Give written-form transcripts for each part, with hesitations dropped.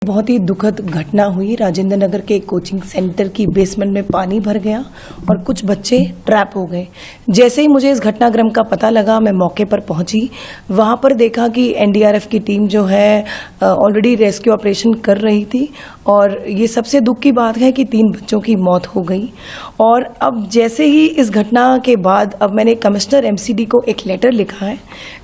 बहुत ही दुखद घटना हुई। राजेंद्र नगर के कोचिंग सेंटर की बेसमेंट में पानी भर गया और कुछ बच्चे ट्रैप हो गए। जैसे ही मुझे इस घटनाक्रम का पता लगा, मैं मौके पर पहुंची। वहां पर देखा कि एनडीआरएफ की टीम जो है ऑलरेडी रेस्क्यू ऑपरेशन कर रही थी और ये सबसे दुख की बात है कि 3 बच्चों की मौत हो गई। और अब जैसे ही इस घटना के बाद अब मैंने कमिश्नर एमसीडी को एक लेटर लिखा है,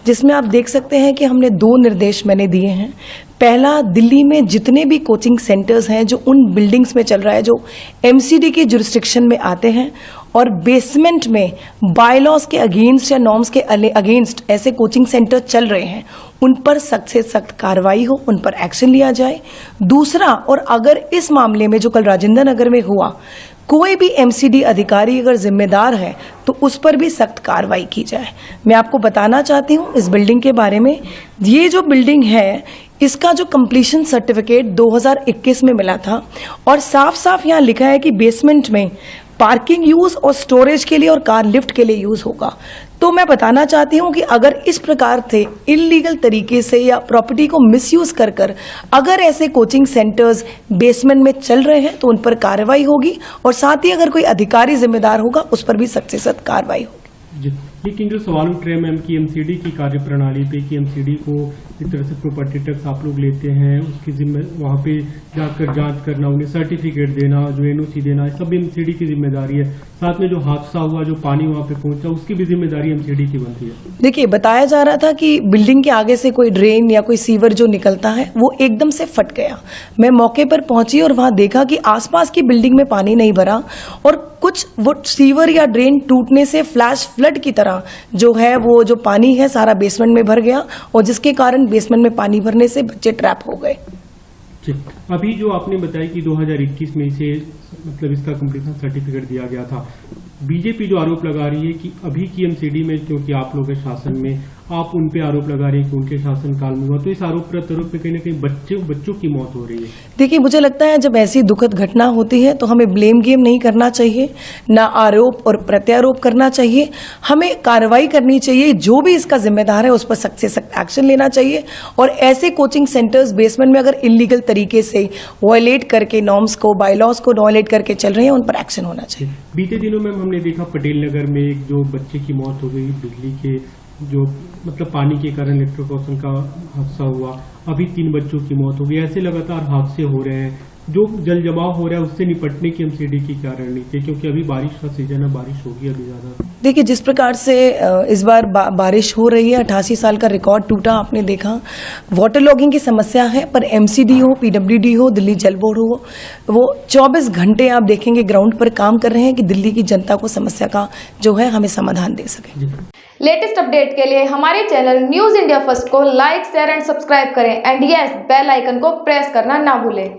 जिसमें आप देख सकते हैं कि हमने 2 निर्देश मैंने दिए हैं। पहला, दिल्ली में जितने भी कोचिंग सेंटर्स हैं जो उन बिल्डिंग्स में चल रहा है जो एमसीडी के जुरिस्डिक्शन में आते हैं और बेसमेंट में बायलॉज के अगेंस्ट या नॉर्म्स के अगेंस्ट ऐसे कोचिंग सेंटर चल रहे हैं, उन पर सख्त से सख्त कार्रवाई हो, उन पर एक्शन लिया जाए। दूसरा, और अगर इस मामले में जो कल राजेंद्र नगर में हुआ कोई भी एमसीडी अधिकारी अगर जिम्मेदार है तो उस पर भी सख्त कार्रवाई की जाए। मैं आपको बताना चाहती हूँ इस बिल्डिंग के बारे में। ये जो बिल्डिंग है इसका जो कंप्लीशन सर्टिफिकेट 2021 में मिला था और साफ साफ यहाँ लिखा है कि बेसमेंट में पार्किंग यूज और स्टोरेज के लिए और कार लिफ्ट के लिए यूज होगा। तो मैं बताना चाहती हूँ कि अगर इस प्रकार से इलीगल तरीके से या प्रॉपर्टी को मिसयूज कर अगर ऐसे कोचिंग सेंटर्स बेसमेंट में चल रहे हैं तो उन पर कार्रवाई होगी और साथ ही अगर कोई अधिकारी जिम्मेदार होगा उस पर भी सख्त से सख्त कार्रवाई होगी। लेकिन जो सवाल उठ रहे हैं मैम की एमसीडी की कार्यप्रणाली पे कि एमसीडी को इस तरह से प्रॉपर्टी टैक्स आप लोग लेते हैं, उसकी जिम्मे वहाँ पे जाकर जांच करना, उन्हें सर्टिफिकेट देना, जो एनओसी देना, सब एमसीडी की जिम्मेदारी है। साथ में जो हादसा हुआ, जो पानी वहाँ पे पहुंचा, उसकी भी जिम्मेदारी एमसीडी की बनती है। देखिए, बताया जा रहा था कि बिल्डिंग के आगे से कोई ड्रेन या कोई सीवर जो निकलता है वो एकदम से फट गया। मैं मौके पर पहुंची और वहां देखा कि आसपास की बिल्डिंग में पानी नहीं भरा और कुछ वो सीवर या ड्रेन टूटने से फ्लैश फ्लड की तरह जो है वो जो पानी है सारा बेसमेंट में भर गया और जिसके कारण बेसमेंट में पानी भरने से बच्चे ट्रैप हो गए। अभी जो आपने बताया कि 2021 में इसे मतलब इसका कंप्लीशन सर्टिफिकेट दिया गया था, बीजेपी जो आरोप लगा रही है कि अभी की एमसीडी में क्योंकि आप लोग के शासन में, आप उन पे आरोप लगा रहे हैं कि उनके शासन काल में हुआ, तो इस आरोप प्रत्यारोप में कहीं ना कहीं बच्चों की मौत हो रही है। देखिए, मुझे लगता है जब ऐसी दुखद घटना होती है तो हमें ब्लेम गेम नहीं करना चाहिए, ना आरोप और प्रत्यारोप करना चाहिए। हमें कार्रवाई करनी चाहिए, जो भी इसका जिम्मेदार है उस पर सख्त से सख्त एक्शन लेना चाहिए और ऐसे कोचिंग सेंटर्स बेसमेंट में अगर इलीगल तरीके से वायलेट करके नॉर्म्स को, बायलॉज को वायलेट करके चल रहे हैं, उन पर एक्शन होना चाहिए। बीते दिनों में हमने देखा पटेल नगर में एक जो बच्चे की मौत हो गई, बिजली के जो मतलब पानी के कारण इलेक्ट्रोक्यूशन का हादसा हुआ, अभी 3 बच्चों की मौत हो गई। ऐसे लगातार हादसे हो रहे हैं, जो जल जमाव हो रहा है उससे निपटने की एमसीडी की क्या रणनीति है, क्योंकि अभी बारिश का सीजन है, बारिश होगी अभी ज्यादा। देखिए, जिस प्रकार से इस बार बारिश हो रही है, 88 साल का रिकॉर्ड टूटा, आपने देखा। वाटर लॉगिंग की समस्या है, पर एमसीडी हो, पीडब्ल्यूडी हो, दिल्ली जल बोर्ड हो, वो 24 घंटे आप देखेंगे ग्राउंड पर काम कर रहे हैं कि दिल्ली की जनता को समस्या का जो है हमें समाधान दे सके। लेटेस्ट अपडेट के लिए हमारे चैनल न्यूज इंडिया फर्स्ट को लाइक, शेयर एंड सब्सक्राइब करें एंड यस, बेल आइकन को प्रेस करना ना भूलें।